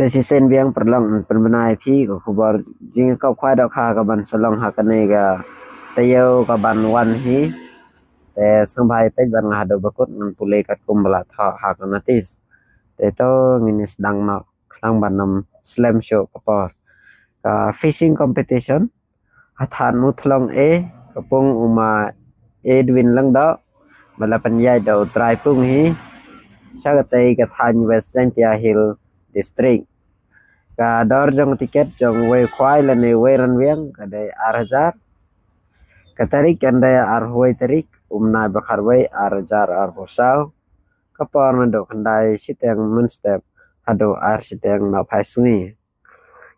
si sen biang perlong penbenai phi ko khubor jing kau khwai dok kha ka ban salong ha ka ne ga tayo ka ban wan hi te sang bhai pe ban ha do bakut nan pule kat kum bala tha ha ka natis te to nginis dang no khlang ban nam slam show kapor ka fishing competition hathan nu thlong e kapung uma edwin lang do bala panyai do trai pung hi sagate ka than west sentia hill district ka dor jong tiket jong we khwai la ne we ran wiang ka de 8000 ka tarik kan de ar huai tarik umna bakhar we 8000 ar hosau ka por na do khandai siteng mun step hado ar siteng na phasni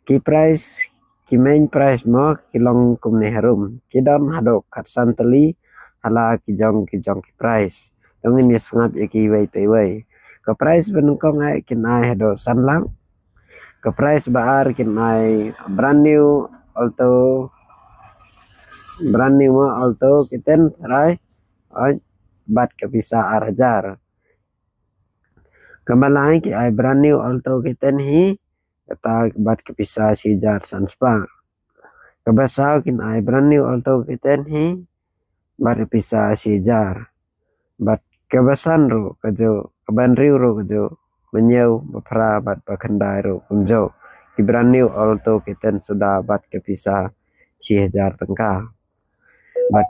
ki price ki main price mo ki long kum ne harum ki don hado khat santali hala ki jong ki price dong ni sngap ki we pe we ka price ben ko ngai ki nai hado sanlang ka price baar kinai brand new alto kiten rai oi bat ka bisa 8000 kamalai ki ai brand new alto kiten hi kata bat ka bisa 1000 sanspa kabasau kin ai brand new alto kiten hi bat ka bisa 1000 bat kabasan ro kajo kaban riu ro kajo menyau bapra bat bakandai ro kumjo ki brand new alto kiten sudah bat ke bisa 1000 tengka bat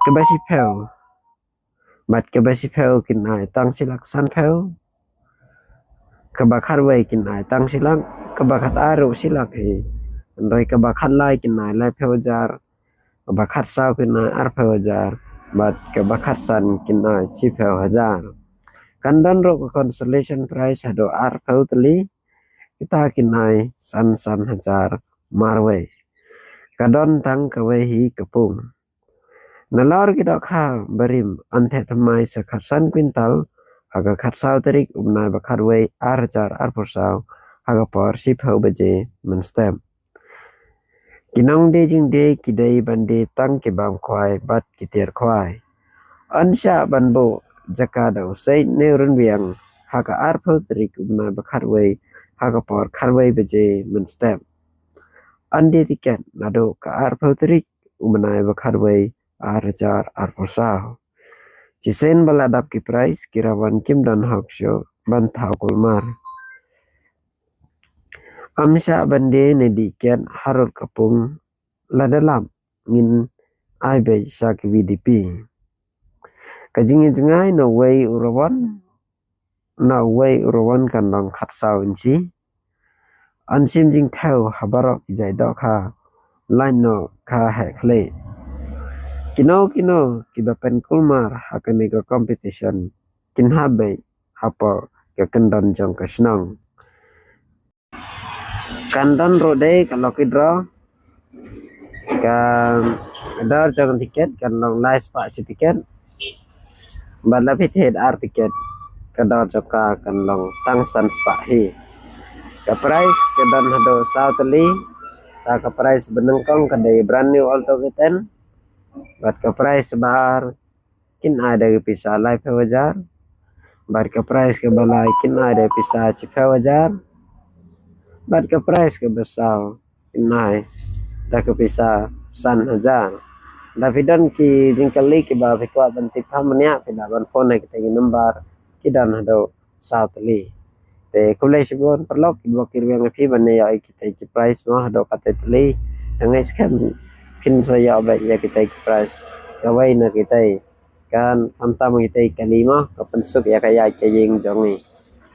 ke basi pheu kin ai tang silak san pheu kabakhar wei kin ai tang silak kabakhat aro silak hi roi kabakhat lai kin ai lai pheu jar kabakhat sau kin ai ar pheu jar bat kabakhat san kin ai chi pheu hajar kandan ro consolation prize hado ar pheu tali kita kinai san hajar marwe kadon tang kawe hi kapung nalor kita kha barim anthe thamai sakhat san quintal haga khat saw tarik umna bakhat we ar hajar ar porsaw haga por si pheu baje man stem kinong de jing de kidai bande tang ke bam khwai bat kiter khwai ansha banbo jakada usai ne run biang haga ar pheu tarik umna bakhat we haga por kharway beje mun step andi tiket nado ka ar pautrik umanai bakharway ar jar ar posao cisen baladap ki price kirawan kim dan hok show ban thau kulmar amsa bande ne diken harut kapung ladalam min ai be sak vdp kajing jingai no way urawan kan long khatsau inchi ansim jing thau habarok jai do kha line no kha hekle kino kiba pen kulmar hakane ka competition kin habe hapo ka kendon jong ka snong kandon rode ka lokidro ka dar jong tiket kan long nice pa si tiket bala pithet ar tiket ka dar joka kan long tang san spa hi ka price ke dan hado sautali ta ka price benengkong ka day brand new alto kiten bat ka price bar kin ada pisa life wajar bat ka price ke balai kin ada pisa chifa wajar bat ka price ke besau kinai ta ka pisa san hajar davidan ki jingkali ki ba fikwa bantik thamnya pina ban phone kita number kidan hado sautali te kulai sibon perlok dua kirwang phi bane ya kita ki price ma hado katetli tangai scam pin saya ba ya kita ki price kawai na kita kan tamtam kita kalima kapensuk ya kaya kaying jongi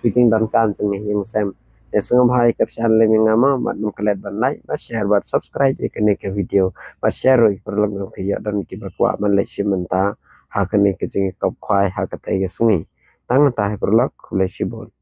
bikin dan kan jongi yang sem ya sengam hai kapsan le mingama mat num klet ban like ba share ba subscribe ikene ke video ba share oi perlok ngam khiya dan ki bakwa man le simenta ha kene ke jing kop khwai ha ka tai sungi tang ta perlok kulai sibon